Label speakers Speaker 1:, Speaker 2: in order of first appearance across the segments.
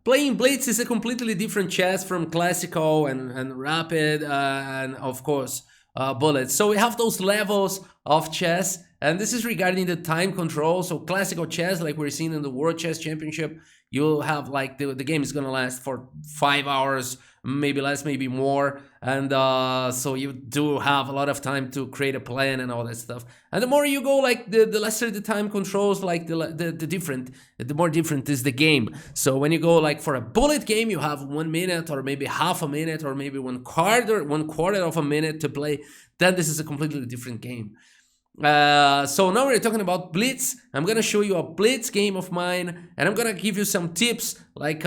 Speaker 1: playing Blitz is a completely different chess from classical and rapid and of course bullets. So we have those levels of chess, and this is regarding the time control. So classical chess, like we're seeing in the World Chess Championship, you'll have like the game is gonna last for 5 hours, maybe less, maybe more, and so you do have a lot of time to create a plan and all that stuff. And the more you go, like the lesser the time controls, like the more different is the game. So when you go like for a bullet game, you have 1 minute or maybe half a minute or maybe one quarter of a minute to play. Then this is a completely different game. So now we're talking about Blitz. I'm gonna show you a Blitz game of mine, and I'm gonna give you some tips, like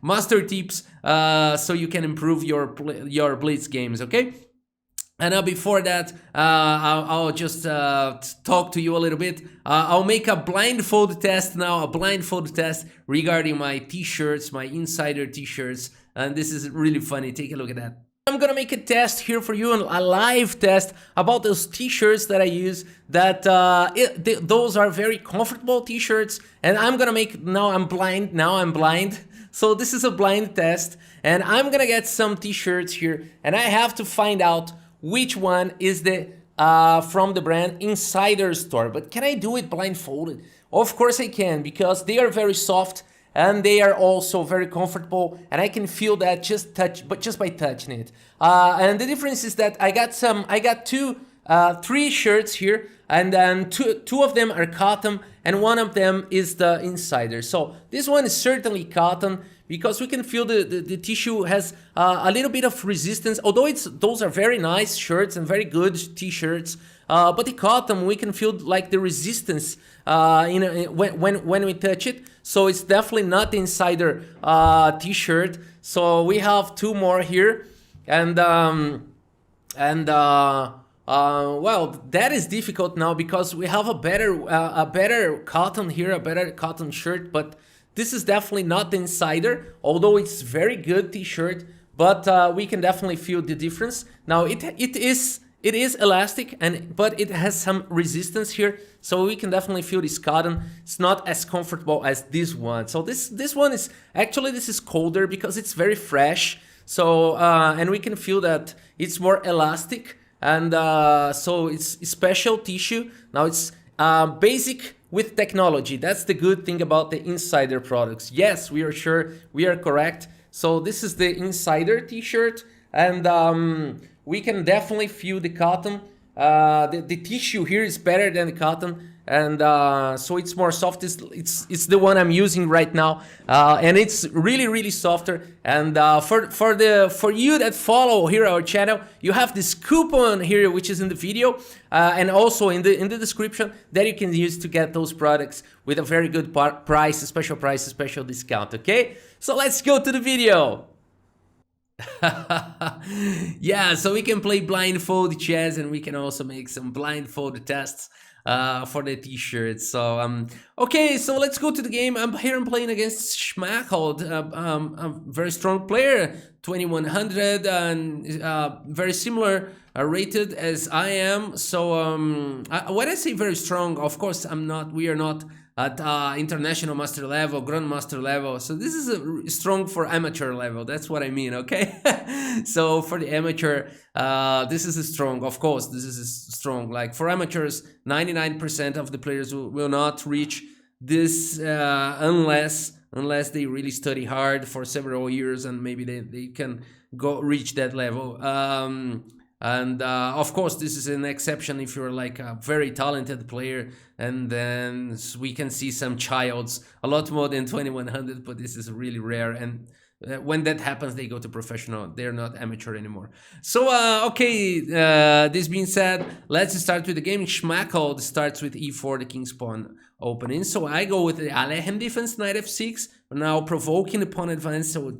Speaker 1: master tips, so you can improve your Blitz games, okay? And now before that, I'll just talk to you a little bit. I'll make a blindfold test now, a blindfold test regarding my t-shirts, my insider t-shirts, and this is really funny. Take a look at that. I'm gonna make a test here for you, a live test about those t-shirts that I use, that those are very comfortable t-shirts, and I'm gonna make, now I'm blind, so this is a blind test, and I'm gonna get some t-shirts here, and I have to find out which one is the from the brand Insider Store. But can I do it blindfolded? Of course I can, because they are very soft, and they are also very comfortable, and I can feel that just by touching it. And the difference is that I got three shirts here, and then two of them are cotton, and one of them is the Insider. So this one is certainly cotton, because we can feel the tissue has a little bit of resistance, although those are very nice shirts and very good t-shirts. But the cotton, we can feel like the resistance when we touch it. So it's definitely not the Insider t-shirt. So we have two more here, and well, that is difficult now, because we have a better cotton here, a better cotton shirt, but this is definitely not the Insider, although it's very good t-shirt, but we can definitely feel the difference. Now it is elastic, but it has some resistance here, so we can definitely feel this cotton. It's not as comfortable as this one. So this one is actually, this is colder because it's very fresh. So and we can feel that it's more elastic, and so it's special tissue. Now it's basic with technology. That's the good thing about the Insider products. Yes, we are sure we are correct. So this is the Insider t-shirt, and we can definitely feel the cotton. The tissue here is better than the cotton, and so it's more soft. It's the one I'm using right now, and it's really softer. And for you that follow here our channel, you have this coupon here, which is in the video, and also in the description, that you can use to get those products with a very good price, a special discount. Okay, so let's go to the video. Yeah, so we can play blindfold chess, and we can also make some blindfold tests for the t-shirts. So okay, so let's go to the game. I'm playing against Schmackold, a very strong player, 2100, and very similar rated as I am. So when I say very strong, of course we are not at international master level, grandmaster level. So this is strong for amateur level. That's what I mean, okay? So for the amateur, this is strong. Of course, this is strong. Like for amateurs, 99% of the players will not reach this unless they really study hard for several years, and maybe they can reach that level. And of course, this is an exception if you're like a very talented player, and then we can see some childs a lot more than 2100, but this is really rare. And when that happens, they go to professional. They're not amateur anymore. So okay, this being said, let's start with the game. Schmackold starts with e4, the king's pawn opening. So I go with the Alehem defense, knight f6, now provoking the pawn advance. So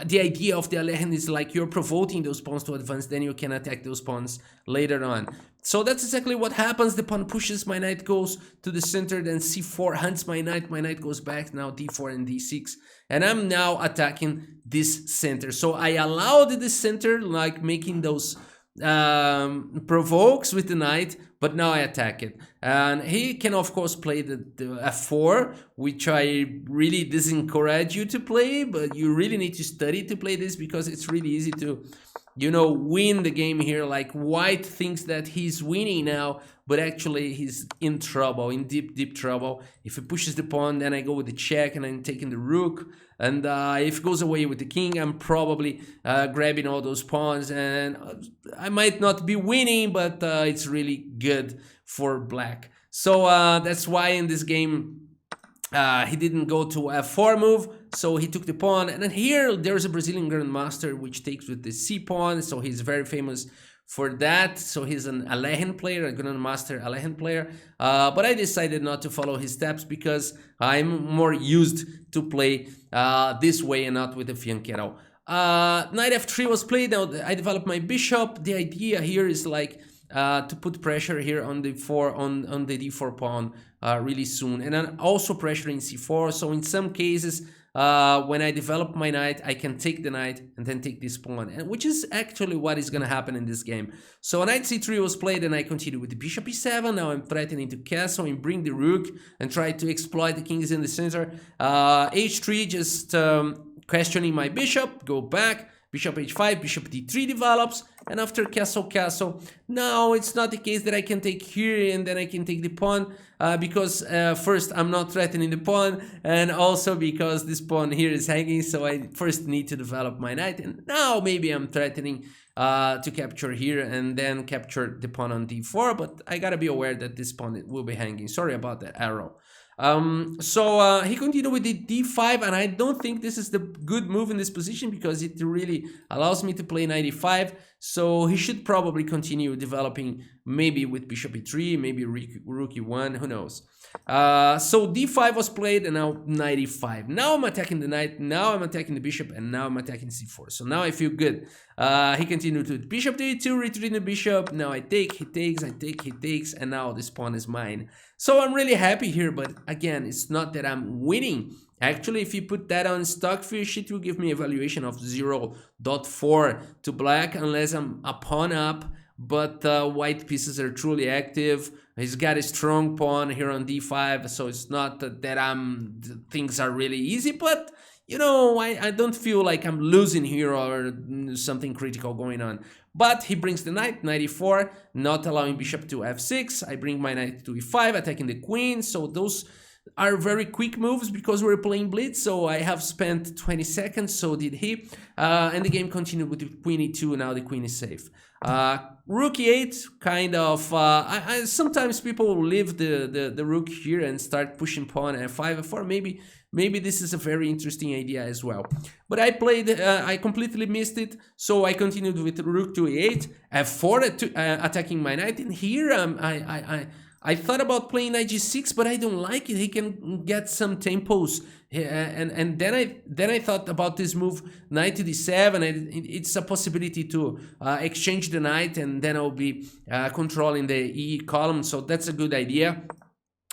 Speaker 1: the idea of the Alehem is like you're provoking those pawns to advance, then you can attack those pawns later on. So that's exactly what happens. The pawn pushes, my knight goes to the center, then c4 hunts my knight goes back, now d4 and d6. And I'm now attacking this center. So I allowed the center, like making those provokes with the knight, but now I attack it. And he can of course play the f4, which I really discourage you to play, but you really need to study to play this, because it's really easy to, you know, win the game here. Like white thinks that he's winning now, but actually he's in trouble, in deep trouble. If he pushes the pawn, then I go with the check and I'm taking the rook. And if it goes away with the king, I'm probably grabbing all those pawns, and I might not be winning, but it's really good for black. So that's why in this game he didn't go to f4 move, so he took the pawn. And then here there's a Brazilian grandmaster which takes with the c pawn, so he's very famous for that. So he's an Alejan player, a grandmaster Alejan player, but I decided not to follow his steps because I'm more used to play this way and not with the fianchetto. Knight f3 was played. Now I developed my bishop. The idea here is like to put pressure here on the on the d4 pawn really soon, and then also pressure in c4. So in some cases, when I develop my knight, I can take the knight and then take this pawn, and which is actually what is going to happen in this game. So knight c3 was played, and I continued with the bishop e7. Now I'm threatening to castle and bring the rook and try to exploit the kings in the center. h3, just questioning my bishop, go back. Bishop h5, bishop d3 develops, and after castle, now it's not the case that I can take here and then I can take the pawn, because first I'm not threatening the pawn, and also because this pawn here is hanging, so I first need to develop my knight, and now maybe I'm threatening to capture here and then capture the pawn on d4, but I gotta be aware that this pawn will be hanging. Sorry about that arrow. So he continued with the d5, and I don't think this is the good move in this position because it really allows me to play knight e5. So he should probably continue developing, maybe with bishop e3, maybe rook e1, who knows. So d5 was played, and now knight e5. Now I'm attacking the knight, now I'm attacking the bishop, and now I'm attacking c4. So now I feel good. He continued with bishop to e2, retreating the bishop. Now I take, he takes, I take, he takes, and now this pawn is mine. So I'm really happy here, but again, it's not that I'm winning. Actually, if you put that on Stockfish, it will give me a valuation of 0.4 to black, unless I'm a pawn up, but white pieces are truly active. He's got a strong pawn here on d5, so it's not that things are really easy, but you know, I don't feel like I'm losing here or something critical going on. But he brings the knight, knight e4, not allowing bishop to f6. I bring my knight to e5, attacking the queen. So those are very quick moves because we're playing Blitz. So I have spent 20 seconds, so did he. And the game continued with the queen e2, now the queen is safe. Rook e8, kind of, sometimes people leave the rook here and start pushing pawn f5, f4, maybe this is a very interesting idea as well. But I played, I completely missed it, so I continued with rook to e8, f4, attacking my knight, and here I thought about playing knight g6, but I don't like it. He can get some tempos, and then I thought about this move, knight to d7, and it's a possibility to exchange the knight, and then I'll be controlling the e column, so that's a good idea.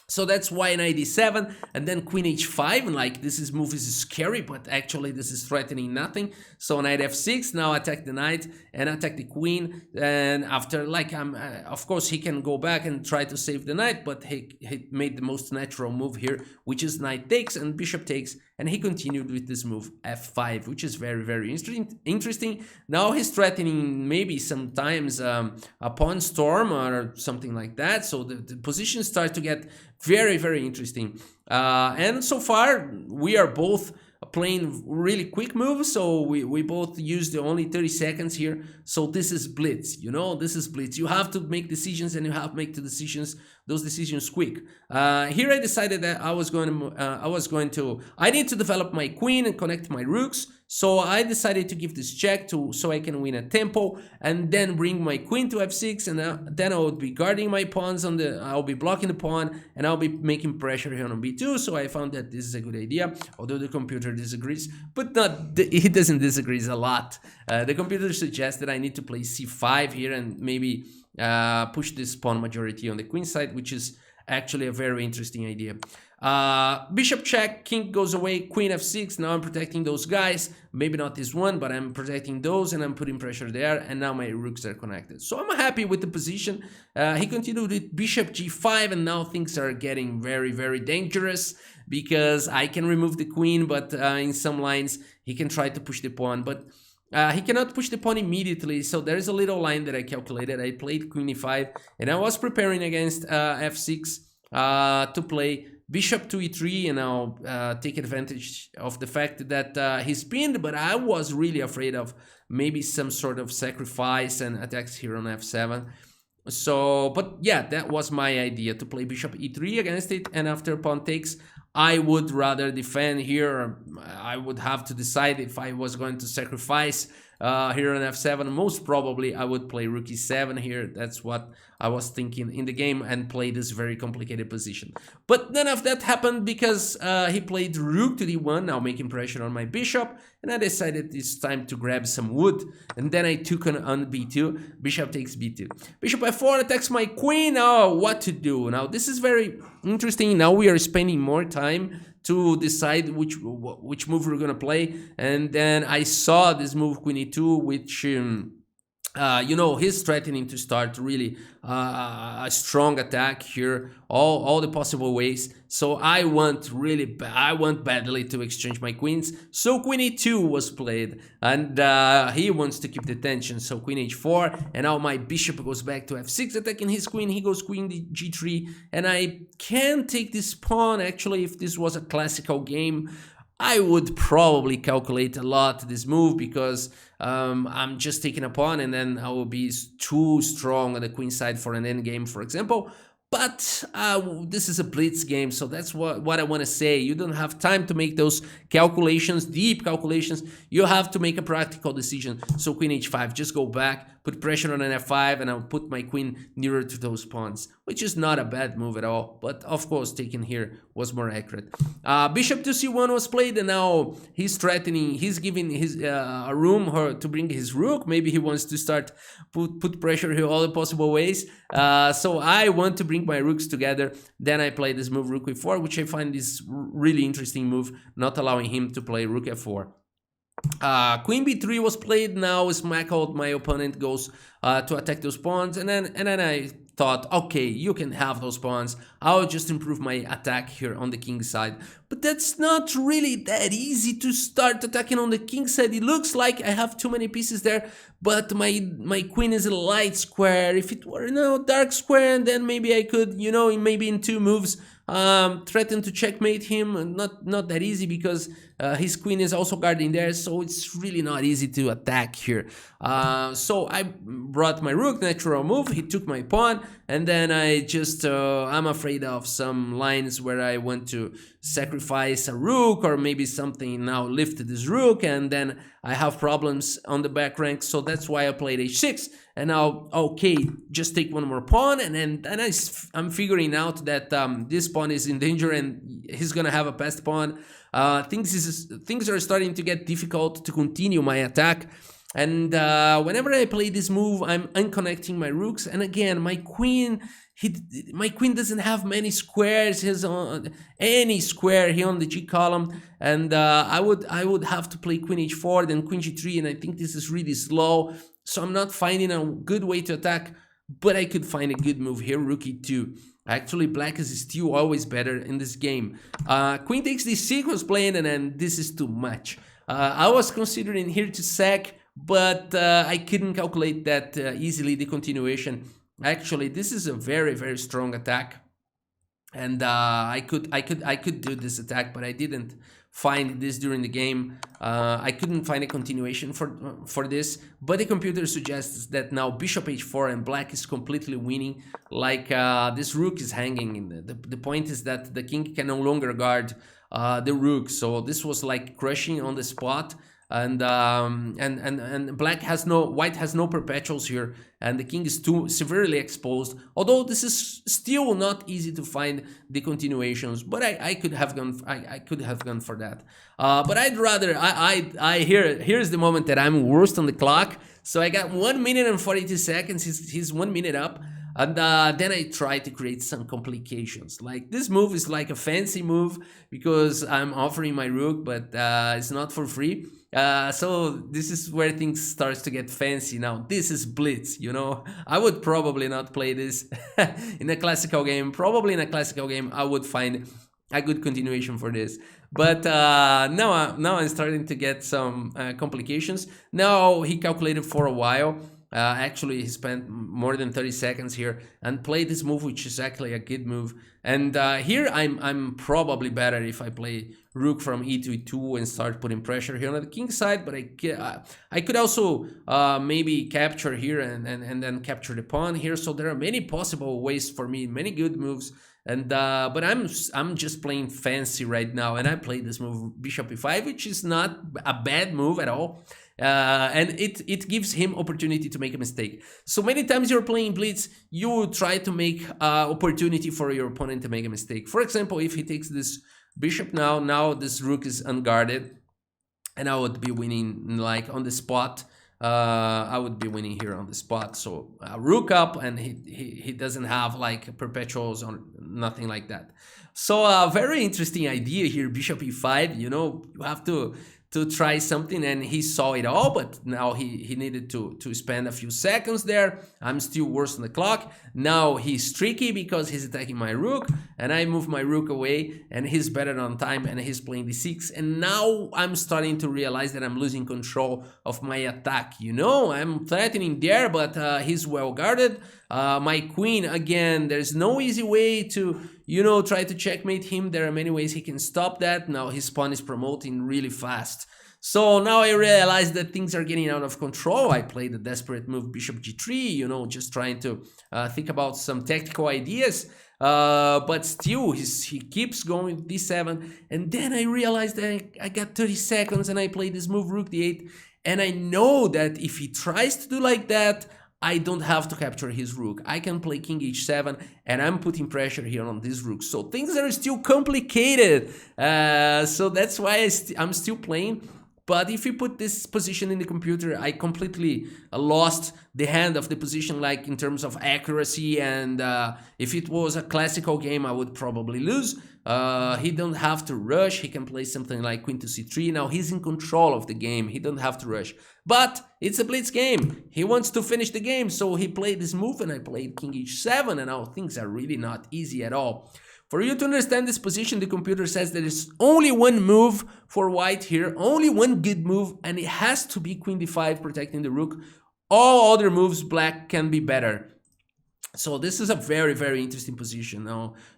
Speaker 1: So that's why knight d7, and then queen h5, and like this move is scary, but actually this is threatening nothing. So knight f6, now attack the knight and attack the queen, and after, like, of course he can go back and try to save the knight, but he made the most natural move here, which is knight takes and bishop takes, and he continued with this move f5, which is very interesting. Now he's threatening maybe sometimes a pawn storm or something like that, so the positions start to get very interesting, and so far we are both playing really quick moves, so we both used only 30 seconds here. So this is Blitz, you know, this is Blitz. You have to make decisions, and you have to make those decisions quick. Here I decided that I need to develop my queen and connect my rooks. So I decided to give this check so I can win a tempo, and then bring my queen to f6, and then I would be guarding my pawns I'll be blocking the pawn, and I'll be making pressure here on b2. So I found that this is a good idea, although the computer disagrees, but he doesn't disagree a lot. The computer suggests that I need to play c5 here and maybe push this pawn majority on the queen side, which is actually a very interesting idea. Bishop check, king goes away, queen f6. Now I'm protecting those guys. Maybe not this one, but I'm protecting those, and I'm putting pressure there, and now my rooks are connected. So I'm happy with the position. He continued with bishop g5, and now things are getting very, very dangerous because I can remove the queen, but in some lines he can try to push the pawn, but he cannot push the pawn immediately, so there's a little line that I calculated. I played queen e5, and I was preparing against f6 to play bishop to e3, and I'll take advantage of the fact that he's pinned, but I was really afraid of maybe some sort of sacrifice and attacks here on f7. So, but yeah, that was my idea, to play bishop e3 against it, and after pawn takes, I would rather defend here. I would have to decide if I was going to sacrifice here on f7. Most probably I would play rook e7 here. That's what I was thinking in the game, and play this very complicated position. But none of that happened because he played rook to d1, now making pressure on my bishop, and I decided it's time to grab some wood, and then I took on b2. Bishop takes b2. Bishop f4 attacks my queen. Now what to do? Now this is very interesting. Now we are spending more time to decide which move we're gonna play, and then I saw this move queen e2, which you know, he's threatening to start really a strong attack here, all the possible ways. So I want badly to exchange my queens. So queen e2 was played, and he wants to keep the tension. So queen h4, and now my bishop goes back to f6, attacking his queen. He goes queen g3, and I can take this pawn. Actually, if this was a classical game, I would probably calculate a lot this move, because I'm just taking a pawn, and then I will be too strong on the queen side for an endgame, for example. But this is a blitz game, so that's what I want to say. You don't have time to make those calculations, deep calculations. You have to make a practical decision. So queen h5, just go back, put pressure on an f5, and I'll put my queen nearer to those pawns, which is not a bad move at all. But of course, taking here was more accurate. Bishop to c1 was played, and now he's threatening. He's giving his a room to bring his rook. Maybe he wants to start put pressure here all the possible ways. So I want to bring my rooks together. Then I play this move rook e4, which I find is really interesting move, not allowing him to play rook f4. Queen b3 was played. Now smack out, my opponent goes to attack those pawns, and then I thought, okay, you can have those pawns. I'll just improve my attack here on the king side. But that's not really that easy to start attacking on the king side. It looks like I have too many pieces there, but my queen is a light square. If it were, you know, dark square, then maybe I could, you know, maybe in 2 moves threaten to checkmate him. Not that easy, because his queen is also guarding there, so it's really not easy to attack here. So I brought my rook, natural move. He took my pawn, and then I just I'm afraid of some lines where I want to sacrifice a rook, or maybe something now lifted this rook, and then I have problems on the back rank. So that's why I played h6, and now, okay, just take one more pawn, and then I'm figuring out that this pawn is in danger, and he's gonna have a passed pawn. Things are starting to get difficult to continue my attack. And whenever I play this move, I'm unconnecting my rooks, and again, my queen doesn't have many squares. He has any square here on the G column, and I would have to play queen h4, then queen g3, and I think this is really slow, so I'm not finding a good way to attack. But I could find a good move here, rook e2. Actually, black is still always better in this game. Queen takes d6 was playing, and then this is too much. I was considering here to sack, but I couldn't calculate that easily, the continuation. Actually, this is a very, very strong attack, and I could do this attack, but I didn't find this during the game. I couldn't find a continuation for this, but the computer suggests that now bishop h4 and black is completely winning. Like this rook is hanging in the point is that the king can no longer guard the rook, so this was like crushing on the spot. And white has no perpetuals here, and the king is too severely exposed. Although this is still not easy to find the continuations, but I could have gone for that. But I'd rather here's the moment that I'm worst on the clock. So I got 1 minute and 42 seconds. He's 1 minute up. And then I try to create some complications. Like this move is like a fancy move because I'm offering my rook, but it's not for free. So this is where things starts to get fancy. Now this is Blitz, you know. I would probably not play this in a classical game. Probably in a classical game I would find a good continuation for this. But now I'm starting to get some complications. Now he calculated for a while. Actually, he spent more than 30 seconds here and played this move, which is actually a good move. And here I'm probably better if I play rook from e to e2 and start putting pressure here on the king side. But I could also maybe capture here and then capture the pawn here. So there are many possible ways for me, many good moves. And but I'm just playing fancy right now, and I played this move bishop e5, which is not a bad move at all. And it gives him opportunity to make a mistake. So many times you're playing Blitz, you try to make opportunity for your opponent to make a mistake. For example, if he takes this bishop now this rook is unguarded, and I would be winning like on the spot. I would be winning here on the spot. So rook up, and he doesn't have like perpetuals or nothing like that. So a very interesting idea here, bishop e5. You know, you have to try something, and he saw it all, but now he needed to spend a few seconds there. I'm still worse on the clock. Now he's tricky because he's attacking my rook, and I move my rook away, and he's better on time, and he's playing d6. And now I'm starting to realize that I'm losing control of my attack. You know, I'm threatening there, but he's well guarded. My queen, again, there's no easy way to, you know, try to checkmate him. There are many ways he can stop that. Now his pawn is promoting really fast. So now I realize that things are getting out of control. I played a desperate move, bishop g3, you know, just trying to think about some tactical ideas. But still, he keeps going with d7. And then I realized that I got 30 seconds and I played this move, rook d8. And I know that if he tries to do like that, I don't have to capture his rook. I can play king h7, and I'm putting pressure here on this rook. So things are still complicated. So that's why I'm still playing. But if you put this position in the computer, I completely lost the hand of the position, like in terms of accuracy. And if it was a classical game, I would probably lose. He don't have to rush. He can play something like queen to c3. Now he's in control of the game. He don't have to rush. But it's a Blitz game. He wants to finish the game. So he played this move, and I played king h7. And now things are really not easy at all. For you to understand this position, the computer says there is only one move for white here, only one good move, and it has to be queen d5 protecting the rook. All other moves black can be better. So this is a very, very interesting position,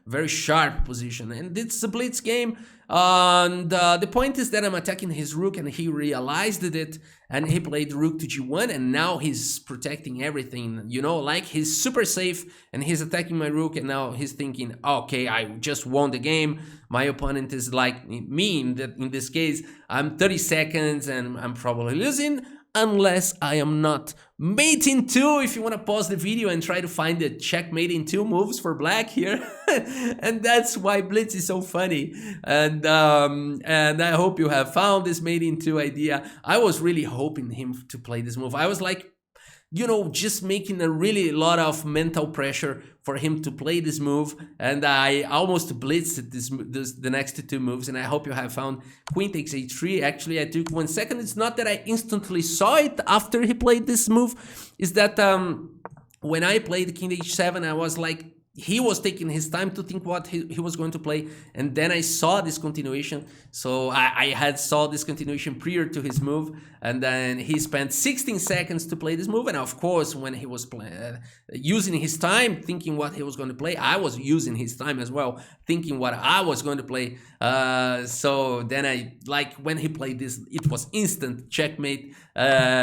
Speaker 1: very sharp position, and it's a Blitz game. And the point is that I'm attacking his rook, and he realized it, and he played rook to g1, and now he's protecting everything, you know, like he's super safe, and he's attacking my rook, and now he's thinking, okay, I just won the game. My opponent is like me in this case. I'm 30 seconds, and I'm probably losing. Unless I am not mate in 2. If you want to pause the video and try to find the checkmate in 2 moves for black here. And that's why Blitz is so funny. And I hope you have found this mate in 2 idea. I was really hoping him to play this move. I was like, you know, just making a really lot of mental pressure for him to play this move, and I almost blitzed the next 2 moves, and I hope you have found queen takes h3. Actually, I took 1 second. It's not that I instantly saw it after he played this move. Is that when I played king h7, I was like, he was taking his time to think what he was going to play, and then I saw this continuation. So I had saw this continuation prior to his move, and then he spent 16 seconds to play this move. And of course, when he was using his time thinking what he was going to play, I was using his time as well, thinking what I was going to play. So then when he played this, it was instant checkmate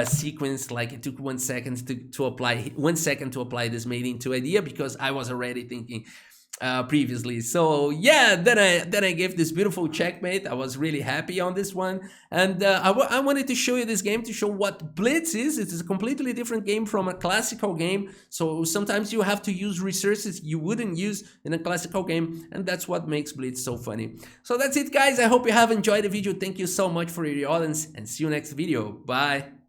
Speaker 1: sequence. Like it took 1 second to apply 1 second to apply this mate into idea, because I was already thinking previously. So yeah, then I gave this beautiful checkmate. I was really happy on this one, and I wanted to show you this game to show what Blitz is. It is a completely different game from a classical game. So sometimes you have to use resources you wouldn't use in a classical game, and that's what makes Blitz so funny. So that's it, guys. I hope you have enjoyed the video. Thank you so much for your audience, and see you next video. Bye.